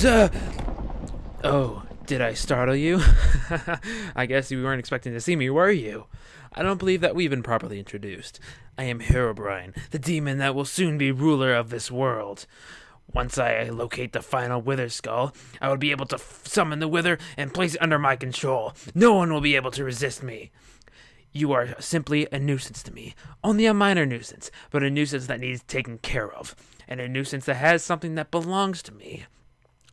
Duh. Oh, did I startle you? I guess you weren't expecting to see me, were you? I don't believe that we've been properly introduced. I am Herobrine, the demon that will soon be ruler of this world. Once I locate the final Wither Skull, I will be able to summon the Wither and place it under my control. No one will be able to resist me. You are simply a nuisance to me. Only a minor nuisance, but a nuisance that needs taken care of. And a nuisance that has something that belongs to me.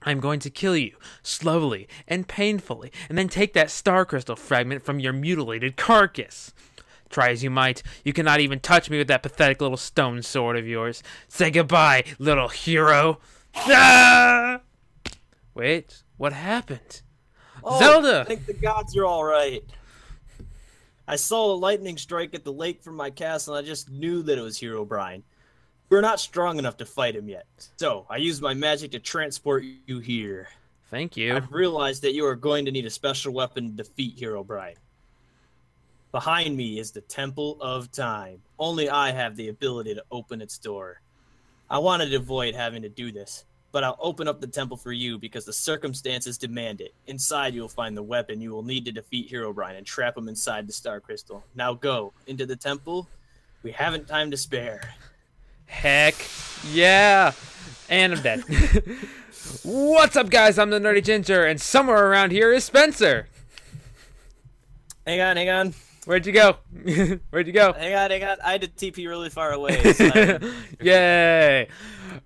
I'm going to kill you, slowly and painfully, and then take that star crystal fragment from your mutilated carcass. Try as you might, you cannot even touch me with that pathetic little stone sword of yours. Say goodbye, little hero. Ah! Wait, what happened? Oh, Zelda! I think the gods are all right. I saw a lightning strike at the lake from my castle, and I just knew that it was Herobrine. We're not strong enough to fight him yet, so I used my magic to transport you here. Thank you. I've realized that you are going to need a special weapon to defeat Herobrine. Behind me is the Temple of Time. Only I have the ability to open its door. I wanted to avoid having to do this, but I'll open up the temple for you because the circumstances demand it. Inside you'll find the weapon you will need to defeat Herobrine and trap him inside the Star Crystal. Now go into the temple. We haven't time to spare. Heck yeah. And I'm dead. What's up, guys? I'm the Nerdy Ginger, and somewhere around here is Spencer. Hang on. Where'd you go? Where'd you go? Hang on. I had to TP really far away. So Yay.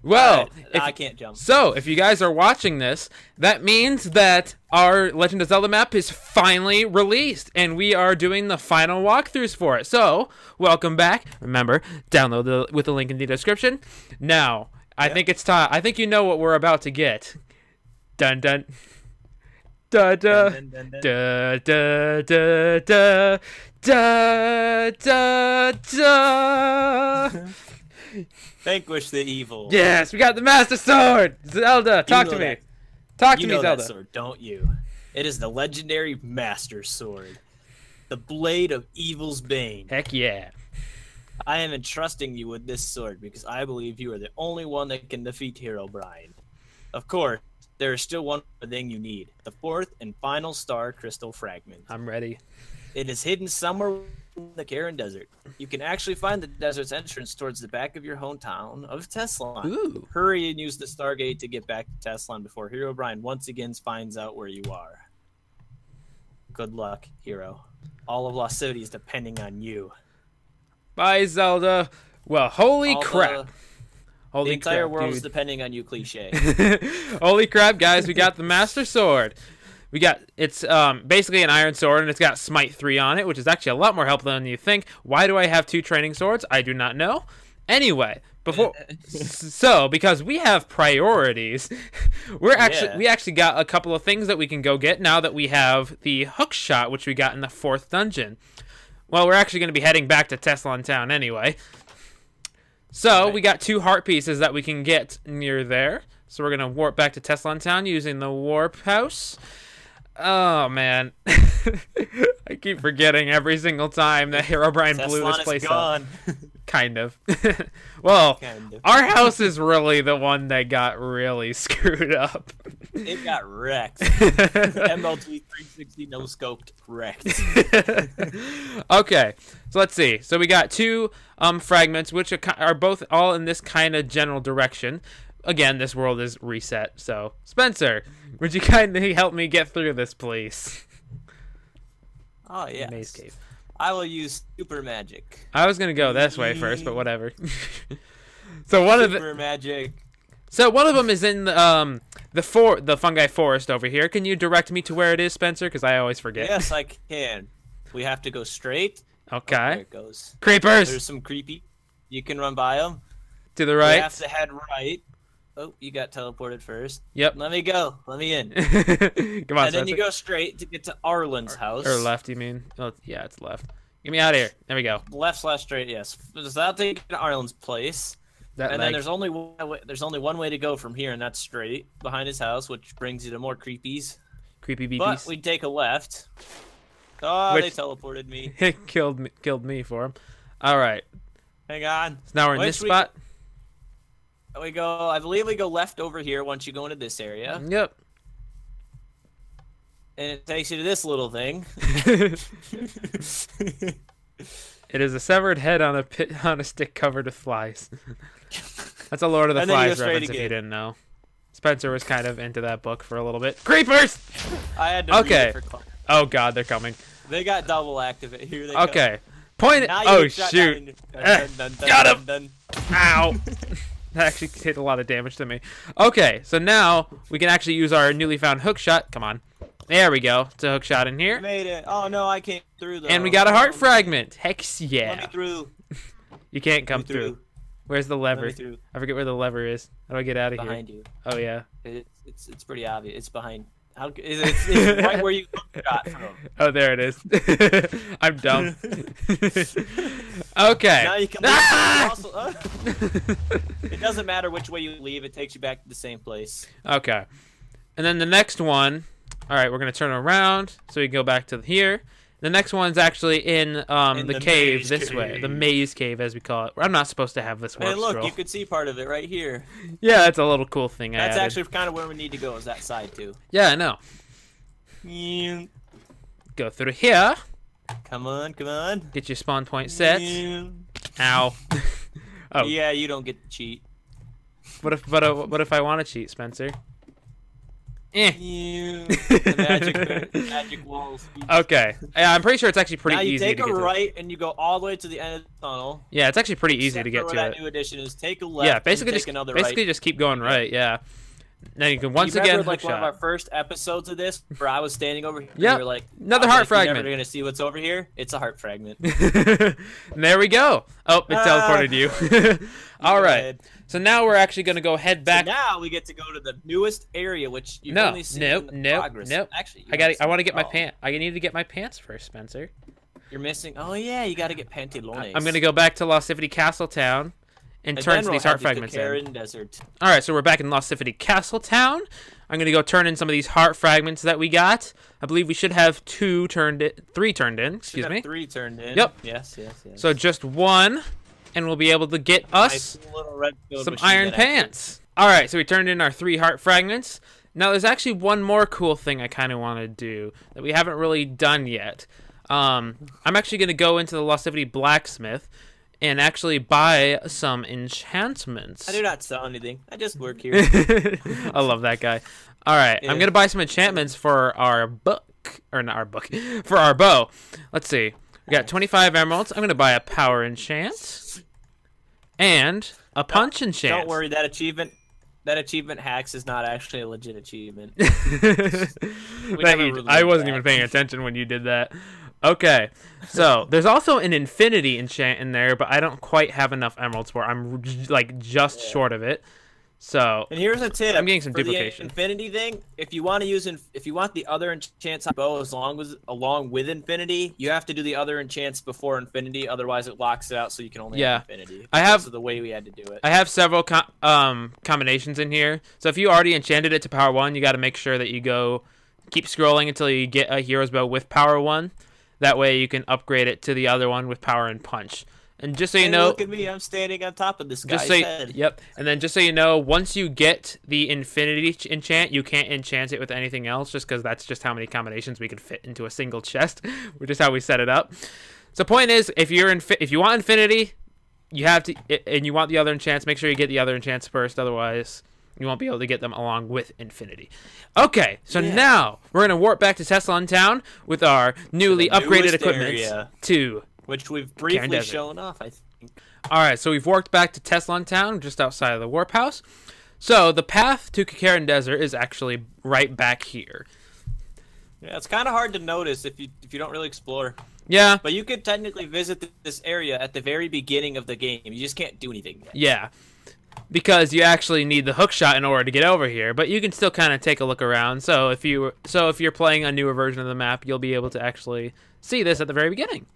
Well, I can't jump. So, if you guys are watching this, that means that our Legend of Zelda map is finally released, and we are doing the final walkthroughs for it. So, welcome back. Remember, download with the link in the description. Now, I think it's time. I think you know what we're about to get. Dun dun. Da da da da da da da da da. Vanquish the evil. Yes, we got the Master Sword. Zelda, talk to me. Talk to me, Zelda. That sword, don't you? It is the legendary Master Sword, the blade of evil's bane. Heck yeah. I am entrusting you with this sword because I believe you are the only one that can defeat Herobrine. Of course, there is still one thing you need, the fourth and final star crystal fragment. I'm ready. It is hidden somewhere in the Karin Desert. You can actually find the desert's entrance towards the back of your hometown of Tesla. Ooh. Hurry and use the Stargate to get back to Tesla before Herobrine once again finds out where you are. Good luck, Hero. All of Lost City is depending on you. Bye, Zelda. Well, holy crap. Holy the entire crap, world dude. is depending on you, cliche. Holy crap, guys. We got the Master Sword. It's basically an iron sword, and it's got Smite 3 on it, which is actually a lot more helpful than you think. Why do I have 2 training swords? I do not know. Anyway, because we have priorities, we actually got a couple of things that we can go get now that we have the hook shot, which we got in the 4th dungeon. Well, we're actually going to be heading back to Tesla Town anyway. So, we got 2 heart pieces that we can get near there. So we're going to warp back to Tesla Town using the warp house. Oh, man. I keep forgetting every single time that Herobrine blew this place up. Kind of. Well, our house is really the one that got really screwed up. It got wrecked. MLG 360 no scoped wrecked. Okay, so let's see. So we got 2 fragments, which are both all in this kind of general direction. Again, this world is reset. So, Spencer, would you kindly help me get through this, please? Oh, yes. Maze cave. I will use super magic. I was gonna go this way first, but whatever. So one magic. So one of them is in the fungi forest over here. Can you direct me to where it is, Spencer? Because I always forget. Yes, I can. We have to go straight. Okay. Oh, there it goes. Creepers. There's some creepy. You can run by them. To the right. You have to head right. Oh, you got teleported first. Yep. Let me go. Let me in. Come on, and then you go straight to get to Arlen's house. Or left, you mean? Oh, yeah, it's left. Get me out of here. There we go. Left/straight, yes. So that'll take you to Arlen's place. Then there's only one way to go from here, and that's straight behind his house, which brings you to more creepies. Creepy beepies. But we take a left. Oh, they teleported me. It killed me for him. All right. Hang on. So now we're in this spot. we go. I believe we go left over here once you go into this area. Yep. And it takes you to this little thing. It is a severed head on a stick covered with flies. That's a Lord of the Flies reference if you didn't know. Spencer was kind of into that book for a little bit. Creepers! I had to read it for class. Oh god, they're coming. They got double activate. Here they okay. Point it. Oh shoot. Got him. Ow. That actually did a lot of damage to me. Okay, so now we can actually use our newly found hook shot. Come on. There we go. It's a hook shot in here. Made it. Oh no, I came through though. And we got a heart fragment. Heck yeah. Let me through. You can't come through. Where's the lever? I forget where the lever is. How do I get out of here? Behind you. Oh yeah. It's pretty obvious. It's behind. It's right where you got from. Oh, there it is. I'm dumb. Okay. Now you can leave. Also, it doesn't matter which way you leave. It takes you back to the same place. Okay. And then the next one. All right, we're gonna turn around so we can go back to here. The next one's actually in the cave this way, the maze cave as we call it. I'm not supposed to have this warp Hey, look, scroll. you can see part of it right here. Yeah, that's a little cool thing. That's actually kind of where we need to go. Is that side too? Yeah, I know. Yeah. Go through here. Come on, come on. Get your spawn point set. Yeah. Ow. Oh. Yeah, you don't get to cheat. What if I want to cheat, Spencer? Yeah. The magic walls. Okay. Yeah, I'm pretty sure it's actually pretty easy to get to. Now you take a right and you go all the way to the end of the tunnel. Yeah, it's actually pretty easy to get to that it. new addition is take a left. Yeah, basically and just keep going right. Yeah. Now you can once again like one of our first episodes of this where I was standing over here. Yeah. You were like, another heart fragment. You're never gonna see what's over here. It's a heart fragment. There we go. Oh, it teleported you. All right. So now we're actually gonna go head back. So now we get to go to the newest area, which you've only seen in the progress. Nope. Actually, I want to get my pants. I need to get my pants first, Spencer. You're missing. Oh yeah, you got to get pantalones. I'm gonna go back to Lost City Castle Town and turn these heart fragments in. KAKAREN Desert. All right, so we're back in Lost City Castle Town. I'm gonna go turn in some of these heart fragments that we got. I believe we should have three turned in. Excuse me. 3 turned in. Yep. Yes. So just one, and we'll be able to get us some iron pants. All right, so we turned in our 3 heart fragments. Now there's actually one more cool thing I kind of want to do that we haven't really done yet. I'm actually gonna go into the Lost City blacksmith and actually buy some enchantments. I do not sell anything. I just work here. I love that guy. All right, yeah. I'm gonna buy some enchantments for our for our bow. Let's see. We got 25 emeralds. I'm gonna buy a power enchant and a punch enchant. Don't worry, that achievement hacks is not actually a legit achievement. I wasn't even paying attention when you did that. Okay, so there's also an infinity enchant in there, but I don't quite have enough emeralds for it. I'm like just short of it. So and here's a tip. I'm getting some for duplication. The infinity thing, if you want the other enchants on bow along with infinity, you have to do the other enchants before infinity. Otherwise, it locks it out, so you can only have infinity. That's the way we had to do it. I have several combinations in here. So if you already enchanted it to power 1, you got to make sure that you keep scrolling until you get a hero's bow with power 1. That way you can upgrade it to the other one with power and punch. And just so you know, look at me, I'm standing on top of this guy's head. Yep. And then just so you know, once you get the infinity enchant, you can't enchant it with anything else, just because that's just how many combinations we can fit into a single chest, which is how we set it up. So point is, if you want infinity, you have to, and you want the other enchants, make sure you get the other enchants first. Otherwise, you won't be able to get them along with infinity. Okay, so now we're gonna warp back to Tesla Town with our newly upgraded equipment which we've briefly shown off, I think. All right, so we've walked back to Tesla Town, just outside of the warp house. So the path to KAKAREN Desert is actually right back here. Yeah, it's kind of hard to notice if you don't really explore. Yeah. But you could technically visit this area at the very beginning of the game. You just can't do anything yet. Yeah. Because you actually need the hook shot in order to get over here, but you can still kind of take a look around. So if you're playing a newer version of the map, you'll be able to actually see this at the very beginning.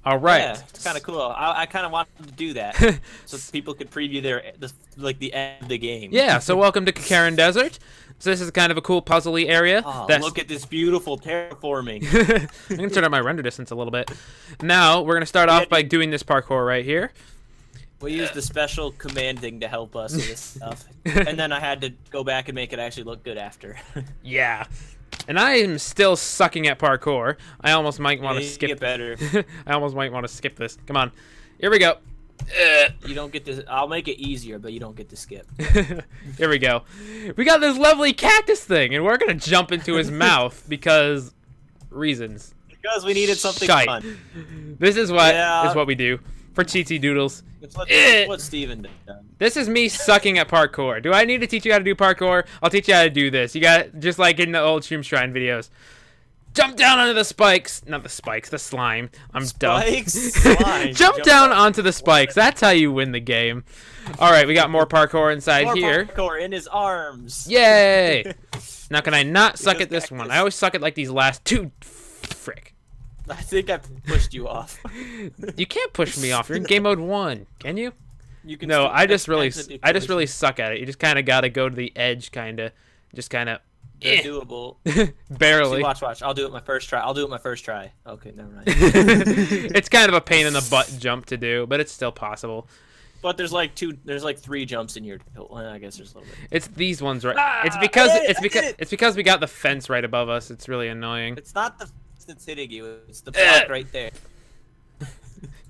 All right. Yeah, it's kind of cool. I kind of wanted to do that so people could preview the end of the game. Yeah. So welcome to KAKAREN Desert. So this is kind of a cool puzzly area. Oh, look at this beautiful terraforming. I'm gonna turn up my render distance a little bit. Now we're gonna start off by doing this parkour right here. We used the special commanding to help us with this stuff. And then I had to go back and make it actually look good after. Yeah. And I am still sucking at parkour. I almost might want to skip. Get better. I almost might want to skip this. Come on. Here we go. You don't get to. I'll make it easier, but you don't get to skip. Here we go. We got this lovely cactus thing, and we're gonna jump into his mouth because reasons. Because we needed something Shite. fun. This is what we do for cheaty doodles. It's what Steven done. This is me sucking at parkour. Do I need to teach you how to do parkour? I'll teach you how to do this. You got just like in the old Shroom Shrine videos. Jump down onto the spikes. Not the spikes, the slime. I'm Spikes? dumb. Slime. Jump down onto the spikes. That's how you win the game. All right, we got more parkour inside More here. parkour in his arms. Yay! Now can I not suck at this one? I always suck at like these last two. Frick. I think I pushed you off. You can't push me off. You're in game mode 1. Can you? You can No, still- I just that's really suck at it. You just kind of got to go to the edge, kind of. Just kind of. They're doable. Barely. See, watch. I'll do it my first try. Okay, never mind. It's kind of a pain in the butt jump to do, but it's still possible. But there's like 3 jumps in your. Well, I guess there's a little bit. It's these ones right. Ah, it's because I did it! it's because we got the fence right above us. It's really annoying. It's not the that's hitting you. It's the block right there.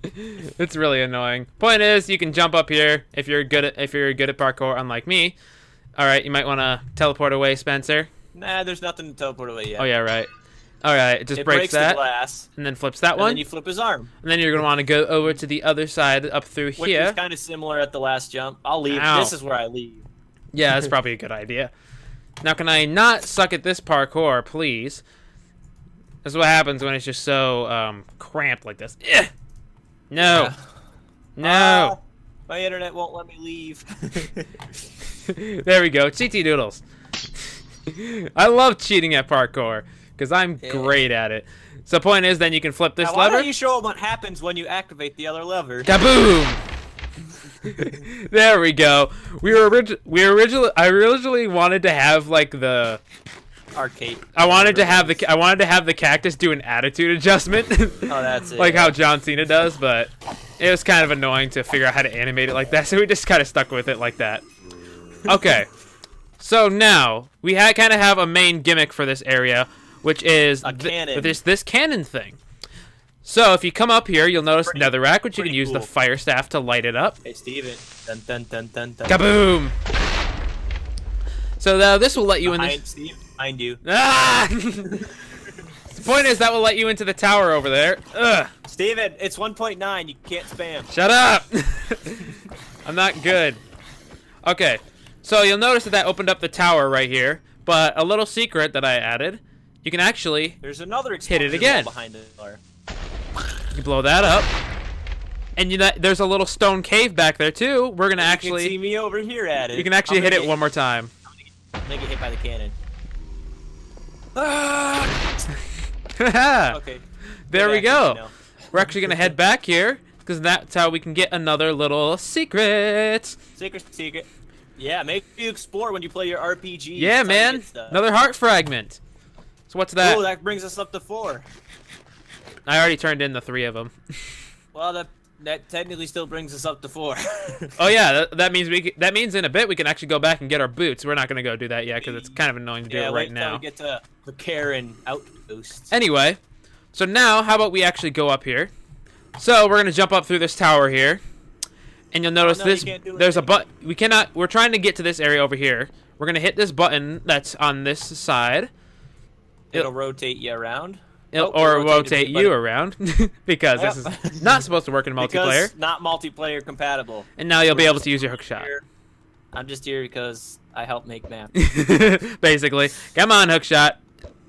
It's really annoying. Point is, you can jump up here if you're good at parkour, unlike me. All right, you might want to teleport away, Spencer. Nah, there's nothing to teleport away yet. Oh yeah, right. All right, it just breaks that, the glass, and then flips that and one. then you flip his arm. And then you're gonna want to go over to the other side, up through Which here. is kind of similar at the last jump. I'll leave. Ow. This is where I leave. Yeah, that's probably a good idea. Now, can I not suck at this parkour, please? This is what happens when it's just so cramped like this. No. Yeah. No. My internet won't let me leave. There we go. Cheaty doodles. I love cheating at parkour because I'm great at it. So the point is, then you can flip this Now, why lever. don't you show them what happens when you activate the other lever? Kaboom! There we go. I originally wanted to have like the Arcade. I wanted to have the cactus do an attitude adjustment. Oh, that's it. Like how John Cena does, but it was kind of annoying to figure out how to animate it like that, so we just kind of stuck with it like that. Okay. So now we kind of have a main gimmick for this area, which is cannon. This cannon thing. So if you come up here, you'll notice netherrack, which you can use the cool. fire staff to light it up. Hey, Steven. Dun, dun, dun, dun, dun. Kaboom! So now this will let you in Behind this. Steve, behind you. Ah! The point is that will let you into the tower over there. Ugh! Steven, it's 1.9. You can't spam. Shut up! I'm not good. Okay. So you'll notice that opened up the tower right here, but a little secret that I added, you can actually There's another hit it explosion again. wall behind the door. You blow that up, and there's a little stone cave back there too. We're gonna You can actually see me over here at it. you can actually hit it one more time. I'm gonna get hit by the cannon. Okay. There we Good action, go. We're actually gonna head back here because that's how we can get another little secret. Secret. Yeah, make you explore when you play your RPG. Yeah, man. Another heart fragment. So what's that? Oh, that brings us up to 4. I already turned in the 3 of them. Well, that technically still brings us up to 4. Oh yeah, that means in a bit we can actually go back and get our boots. We're not gonna go do that yet because it's kind of annoying to do it right wait now. till we get to the Karin outpost. Anyway, so now how about we actually go up here? So we're gonna jump up through this tower here, and you'll notice no, you this. can't do There's a anything. button. We cannot. We're trying to get to this area over here. We're gonna hit this button that's on this side. It'll rotate you around. Or it'll rotate me, you but- around because this Yep. is not supposed to work in multiplayer. Because not multiplayer compatible. And now you'll be We're able just to use your hook shot. here. I'm just here because I help make maps. Basically, come on, hook shot.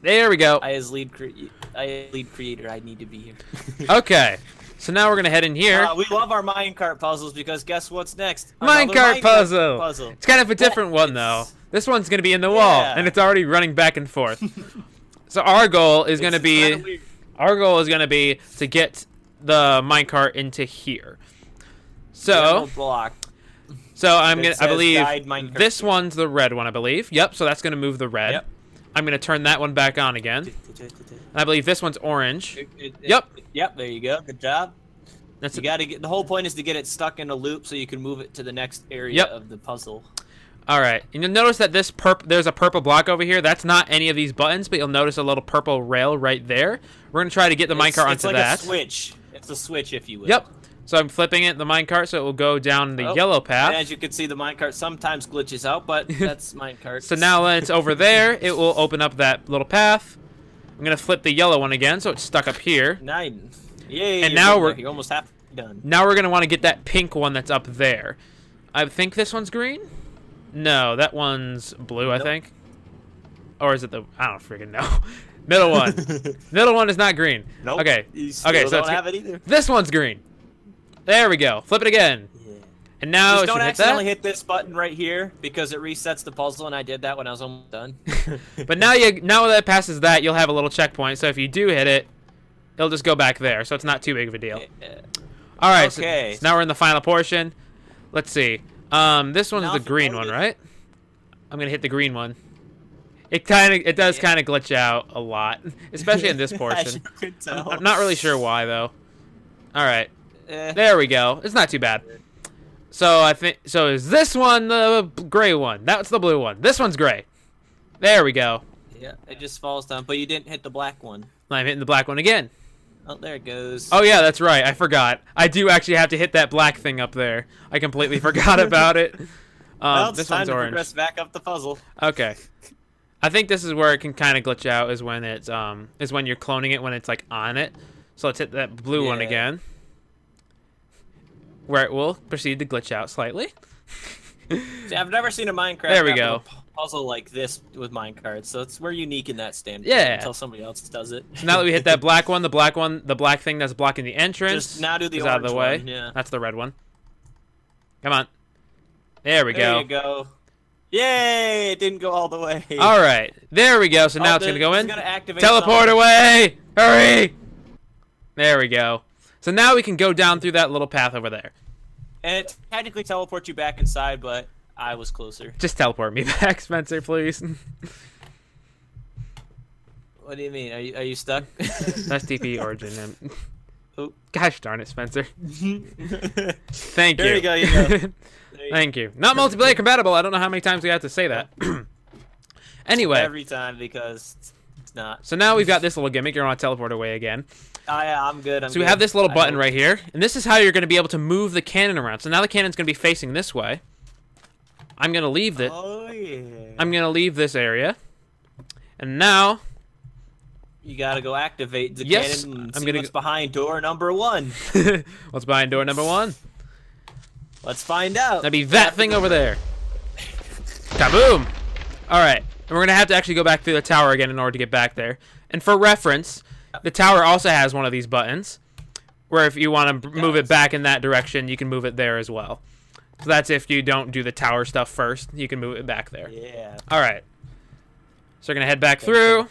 There we go. As lead creator, I need to be here. Okay, so now we're gonna head in here. We love our minecart puzzles because guess what's next? Minecart puzzle. It's kind of a different one though. It's- This one's gonna be in the wall, Yeah. and it's already running back and forth. So our goal is gonna It's be kinda weird. to get the minecart into here. So Block. I It says believe guide minecart. this one's the red one, I believe. Yep. So that's gonna move the red. Yep. I'm gonna turn that one back on again. And I believe this one's orange. Yep. Yep. There you go. Good job. You gotta get. The whole point is to get it stuck in a loop so you can move it to the next area of the puzzle. All right, and you'll notice that there's a purple block over here. That's not any of these buttons, but you'll notice a little purple rail right there. We're gonna try to get the minecart onto that. It's like a switch. It's a switch, if you will. Yep. So I'm flipping it, the minecart, so it will go down the yellow path. And as you can see, the minecart sometimes glitches out, but that's minecart. So now when it's over there, it will open up that little path. I'm gonna flip the yellow one again, so it's stuck up here. Yay! And now you're almost half done. Now we're gonna want to get that pink one that's up there. I think this one's green. No, that one's blue. I think. Or is it the? I don't freaking know. Middle one. Middle one is not green. Nope. Okay. Okay. So don't have it either. This one's green. There we go. Flip it again. Yeah. And now just don't accidentally hit this button right here because it resets the puzzle, and I did that when I was almost done. But now that it passes that, you'll have a little checkpoint. So if you do hit it, it'll just go back there. So it's not too big of a deal. All right. Okay. So now we're in the final portion. Let's see. This one's the green one, right? I'm gonna hit the green one. It does kind of glitch out a lot, especially in this portion. As you can tell. I'm not really sure why though. All right. There we go. It's not too bad. So is this one the gray one? That's the blue one. This one's gray. There we go. Yeah, it just falls down, but you didn't hit the black one. I'm hitting the black one again. Oh, there it goes. Oh yeah, that's right. I forgot. I do actually have to hit that black thing up there. I completely forgot about it. Well, it's this time one's to orange. progress back up the puzzle. Okay. I think this is where it can kind of glitch out is when it's is when you're cloning it when it's like on it. So let's hit that blue one again. Where it will proceed to glitch out slightly. See, I've never seen a Minecraft there we go. puzzle we're with minecarts, so we're unique in that standpoint. Yeah. Until somebody else does it. So now that we hit that black one, the black thing that's blocking the entrance just now do the is orange out of the way. One, yeah. That's the red one. Come on. There we go. There you go. Yay! It didn't go all the way. All right. There we go. So now it's going to go in. Activate Teleport away! Hurry! There we go. So now we can go down through that little path over there. And it technically teleports you back inside, but I was closer. Just teleport me back, Spencer, please. What do you mean? Are you stuck? That's TP origin. Oh. Gosh darn it, Spencer. Thank you. There you go. You go. Thank you. Not multiplayer compatible. I don't know how many times we have to say that. Anyway. Every time because it's not. So now we've got this little gimmick. You're going to teleport away again. Oh, yeah, I'm good. So we have this little button right here. And this is how you're going to be able to move the cannon around. So now the cannon's going to be facing this way. I'm going to leave it. Oh, yeah. I'm going to leave this area. And now... You got to go activate the cannon and see what's behind door number 1. What's behind door number 1? Let's find out. That'd be that thing over there. Kaboom! Alright. And we're going to have to actually go back through the tower again in order to get back there. And for reference, the tower also has one of these buttons. Where if you want to move it back in that direction, you can move it there as well. So that's if you don't do the tower stuff first. You can move it back there. Yeah. Alright. So we're going to head back through.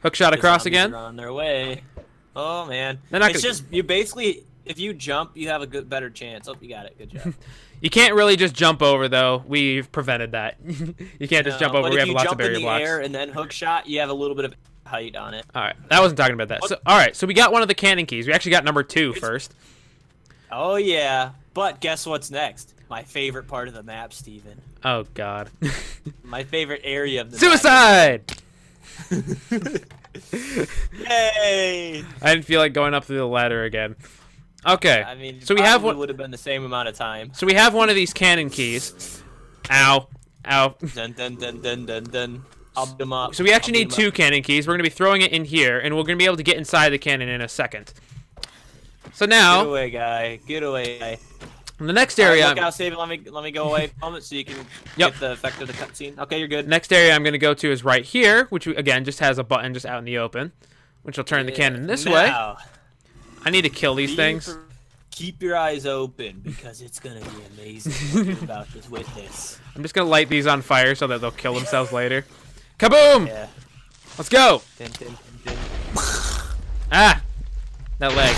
Hook shot across again. On their way. Oh, man. It's just, you basically... If you jump, you have a better chance. Oh, you got it. Good job. You can't really just jump over, though. We've prevented that. You can't just jump over. We have lots of barrier blocks. If you jump in the air and then hook shot, you have a little bit of height on it. All right. I wasn't talking about that. So, all right. So we got one of the cannon keys. We actually got number 2 first. Oh, yeah. But guess what's next? My favorite part of the map, Steven. Oh, God. My favorite area of the Suicide! map. Yay! I didn't feel like going up through the ladder again. Okay. I mean, so we have one. Would have been the same amount of time. So we have one of these cannon keys. Ow. Ow. Dun dun dun dun dun dun. I'll beat them up. So we actually need 2 cannon keys. We're going to be throwing it in here, and we're going to be able to get inside the cannon in a second. So now... Get away, guy. Get away, guy. In the next area... Look out, save it. Let me go away from it so you can get the effect of the cutscene. Okay, you're good. Next area I'm going to go to is right here, which, again, just has a button just out in the open, which will turn the cannon this way. I need to kill these things. Keep your eyes open because it's gonna be amazing what you're about to witness. I'm just gonna light these on fire so that they'll kill themselves later. Kaboom! Yeah. Let's go! Dun, dun, dun, dun. Ah! That leg.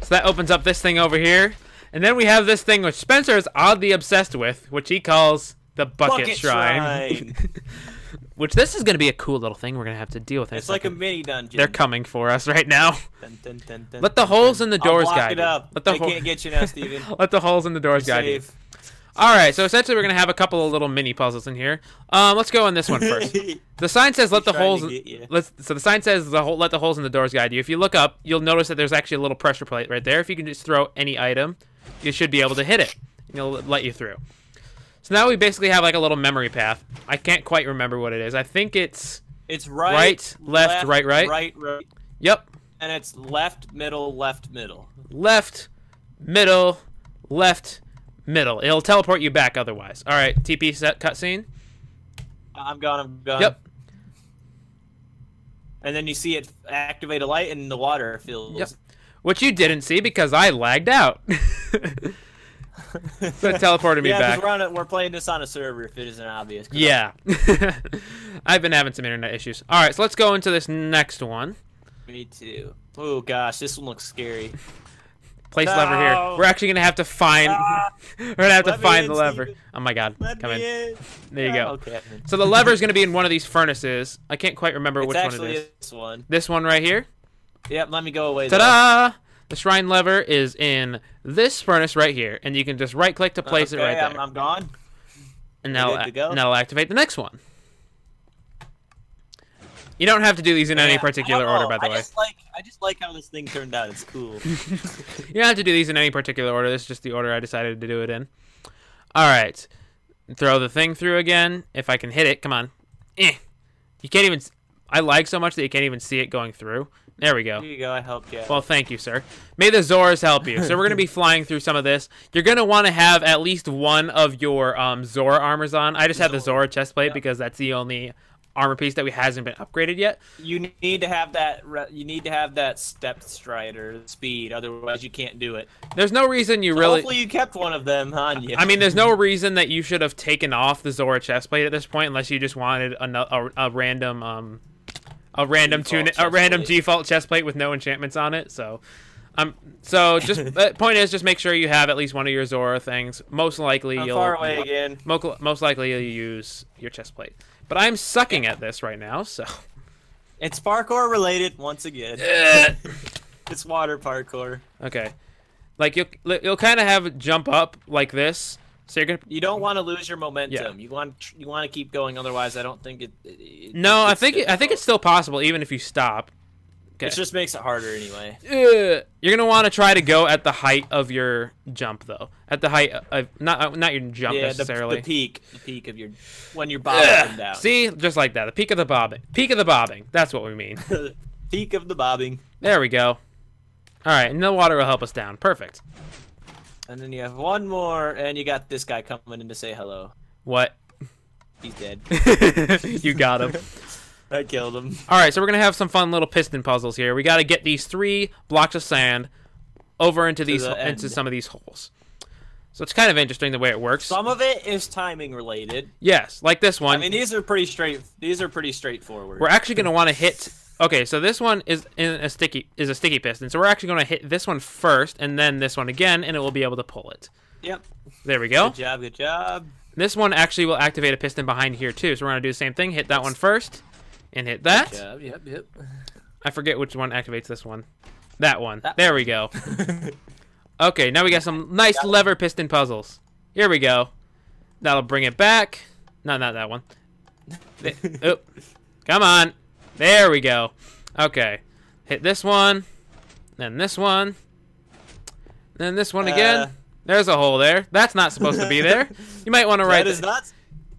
So that opens up this thing over here. And then we have this thing which Spencer is oddly obsessed with, which he calls the Bucket Shrine. Which this is going to be a cool little thing we're going to have to deal with. It's like a mini dungeon. They're coming for us right now. Dun, dun, dun, dun, Let the holes in the doors guide you. Up. Let the they can't get you now, Steven. Let the holes in the doors guide you. All right, so essentially we're going to have a couple of little mini puzzles in here. Let's go on this one first. The sign says let the holes so the sign says let the holes in the doors guide you. If you look up, you'll notice that there's actually a little pressure plate right there. If you can just throw any item, you should be able to hit it. It'll let you through. So now we basically have like a little memory path. I can't quite remember what it is. I think it's right, left, right. Right. Yep. And it's left, middle, left, middle. Left, middle, left, middle. It'll teleport you back otherwise. All right, TP set cutscene. I'm gone. Yep. And then you see it activate a light and the water fills. Yep. Which you didn't see because I lagged out. So it teleported me back. Yeah, we're playing this on a server if it isn't obvious. Yeah. I've been having some internet issues. All right, so let's go into this next one. Me too. Oh, gosh, this one looks scary. Place lever here. We're actually going to have to find... we're going to have to find the lever. Steven. Oh, my God. Come in. There you go. Okay. So the lever is going to be in one of these furnaces. I can't quite remember which one it is. It's actually this one. This one right here? Yep, let me go away. Ta-da! The shrine lever is in this furnace right here, and you can just right-click to place it right there. I'm gone. And now that'll activate the next one. You don't have to do these in any particular order, by the way. I just like how this thing turned out. It's cool. You don't have to do these in any particular order. This is just the order I decided to do it in. All right. Throw the thing through again. If I can hit it, come on. You can't even... I lag so much that you can't even see it going through. There we go. Here you go. I helped you. Well, thank you, sir. May the Zoras help you. So we're going to be flying through some of this. You're going to want to have at least one of your Zora armors on. I just have the Zora chestplate because that's the only armor piece that hasn't been upgraded yet. You need to have that. You need to have that step strider speed. Otherwise, you can't do it. There's no reason you really. Hopefully, you kept one of them on you. I mean, there's no reason that you should have taken off the Zora chestplate at this point, unless you just wanted a random default chestplate with no enchantments on it. So just the point is, just make sure you have at least one of your Zora things. Most likely I'm far away again. Most likely you'll use your chestplate. But I'm sucking at this right now, so it's parkour related once again. It's water parkour. Okay, like you'll kind of have it jump up like this. So you don't want to lose your momentum. Yeah. You want to keep going. Otherwise, I don't think it no, I think it's still possible even if you stop. Okay. It just makes it harder anyway. You're gonna want to try to go at the height of your jump, though. At the height of not your jump necessarily. The peak of your when you're bobbing down. See, just like that. The peak of the bobbing. Peak of the bobbing. That's what we mean. Peak of the bobbing. There we go. All right, and the water will help us down. Perfect. And then you have one more, and you got this guy coming in to say hello. What? He's dead. You got him. I killed him. All right, so we're going to have some fun little piston puzzles here. We got to get these 3 blocks of sand over into some of these holes. So it's kind of interesting the way it works. Some of it is timing related. Yes, like this one. I mean, these are pretty straightforward. We're actually going to want to hit. Okay, so this one is a sticky piston. So we're actually going to hit this one first and then this one again, and it will be able to pull it. Yep. There we go. Good job. This one actually will activate a piston behind here too. So we're going to do the same thing. Hit that one first. And hit that. Good job. Yep. I forget which one activates this one. That one. There we go. Okay, now we got some nice lever piston puzzles. Here we go. That'll bring it back. No, not that one. Oh, come on. There we go. Okay. Hit this one. Then this one. Then this one again. There's a hole there. That's not supposed to be there. You might want to write that. Is not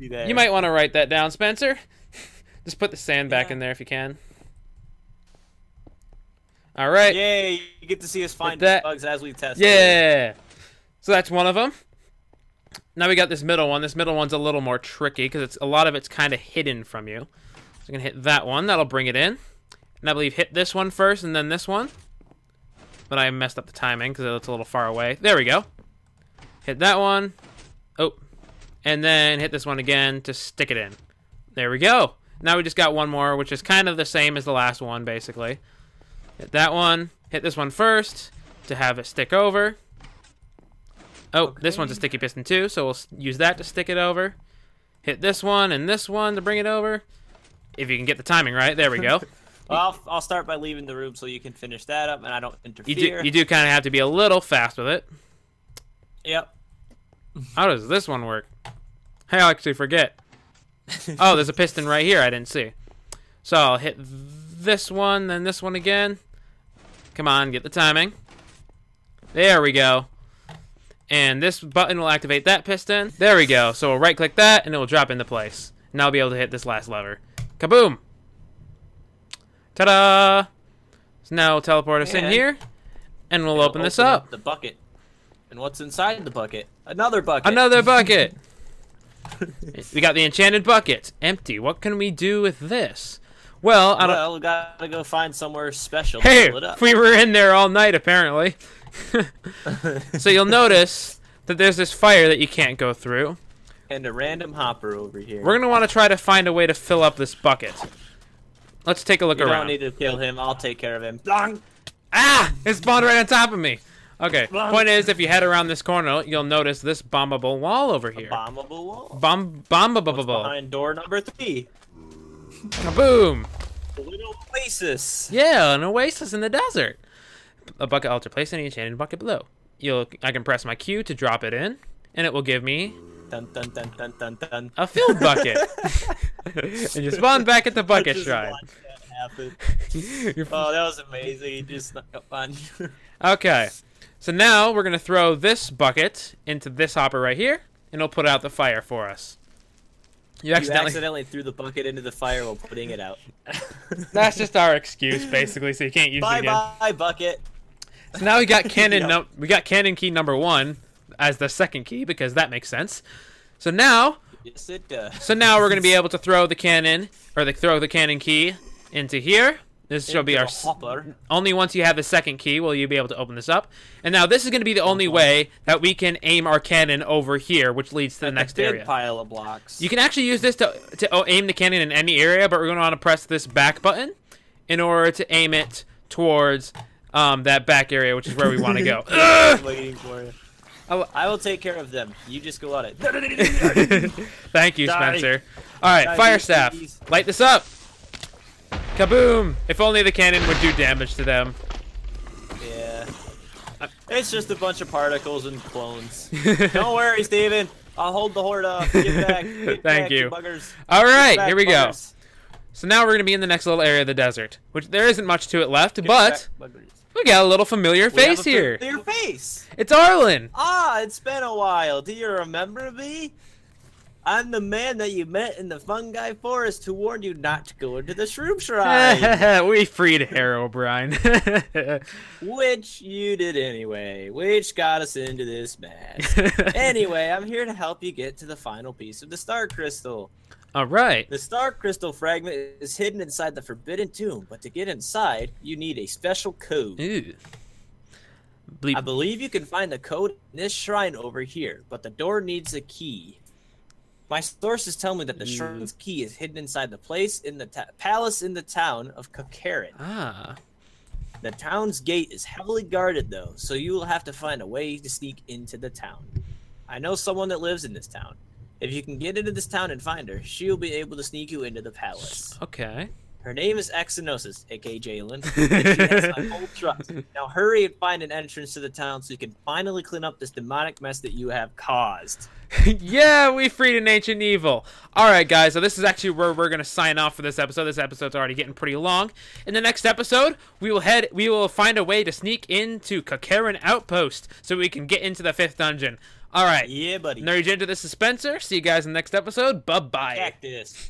be there. You might want to write that down, Spencer. Just put the sand back in there if you can. All right. Yay! You get to see us find bugs as we test. Yeah. So that's one of them. Now we got this middle one. This middle one's a little more tricky because a lot of it's kind of hidden from you. So I'm gonna hit that one. That'll bring it in. And I believe hit this one first and then this one. But I messed up the timing because it's a little far away. There we go. Hit that one. Oh. And then hit this one again to stick it in. There we go. Now we just got one more, which is kind of the same as the last one, basically. Hit that one. Hit this one first to have it stick over. Oh, okay. This one's a sticky piston too, so we'll use that to stick it over. Hit this one and this one to bring it over. If you can get the timing right. There we go. Well, I'll start by leaving the room so you can finish that up, and I don't interfere. You do kind of have to be a little fast with it. Yep. How does this one work? Hey, I actually forget. Oh, there's a piston right here I didn't see. So I'll hit this one, then this one again. Come on, get the timing. There we go. And this button will activate that piston. There we go. So we'll right-click that, and it will drop into place. Now I'll be able to hit this last lever. Kaboom! Ta-da! So now we'll teleport us in here, and we'll open this up. The bucket. And what's inside the bucket? Another bucket. Another bucket! We got the enchanted bucket. Empty. What can we do with this? Well, I don't... Well, we gotta go find somewhere special to Hey, fill it up. we were in there all night, apparently. So you'll notice that there's this fire that you can't go through. And a random hopper over here. We're going to want to try to find a way to fill up this bucket. Let's take a look You around. don't need to kill him. I'll take care of him. Blanc. Ah! It spawned right on top of me. Okay, Blanc. point is, if you head around this corner, you'll notice this bombable wall over here. Bombable wall. Bombable. What's behind door number 3? Kaboom! A little oasis. Yeah, an oasis in the desert. A bucket altar. Place any enchanted bucket below. I can press my Q to drop it in, and it will give me Dun, dun, dun, dun, dun, dun. a filled bucket. And you spawn back at the bucket Just shrine. watch that happen. Oh, that was amazing. He just snuck up on you. Okay, so now we're going to throw this bucket into this hopper right here, and it'll put out the fire for us. You You accidentally... accidentally threw the bucket into the fire while putting it out. That's just our excuse, basically, so you can't use it again. Bye-bye, bucket. So now we got cannon. Yep. We got cannon key number 1 as the second key because that makes sense. So now Yes, it does. we're going to be able to throw the cannon throw the cannon key into here. This shall be Into our the hopper. only once you have the second key will you be able to open this up. And now this is going to be the only way that we can aim our cannon over here, which leads to the next big area. pile of blocks. You can actually use this to aim the cannon in any area, but we're going to want to press this back button in order to aim it towards that back area, which is where we want to go. I'm waiting for you. Oh. I will take care of them. You just go at it. Thank you, Die. Spencer. All right, Die, fire please, staff. please. Light this up. Kaboom! If only the cannon would do damage to them. Yeah. It's just a bunch of particles and clones. Don't worry, Steven. I'll hold the horde up. Get back. Get Thank back, you. Buggers. All right, Get back, here we go. buggers. So now we're going to be in the next little area of the desert, which there isn't much to it left, Get but back, buggers. we got a little familiar We have face a here. familiar face. It's Arlen. Ah, it's been a while. Do you remember me? I'm the man that you met in the fungi forest who warned you not to go into the shroom shrine. We freed Herobrine. Which you did anyway, which got us into this mess. Anyway, I'm here to help you get to the final piece of the star crystal. All right. The star crystal fragment is hidden inside the forbidden tomb, but to get inside, you need a special code. Ooh. I believe you can find the code in this shrine over here, but the door needs a key. My sources tell me that the shrine's key is hidden inside the place in the palace in the town of KAKAREN. Ah. The town's gate is heavily guarded, though, so you will have to find a way to sneak into the town. I know someone that lives in this town. If you can get into this town and find her, she'll be able to sneak you into the palace. Okay. Her name is Exynosis, aka Jalen, and she has my full trust. Now hurry and find an entrance to the town so you can finally clean up this demonic mess that you have caused. Yeah, we freed an ancient evil. All right, guys, so this is actually where we're going to sign off for this episode. This episode's already getting pretty long. In the next episode, we will find a way to sneak into KAKAREN Outpost so we can get into the 5th dungeon. All right. Yeah, buddy. NerdyGinger, this is Spencer. See you guys in the next episode. Bye-bye. Cactus.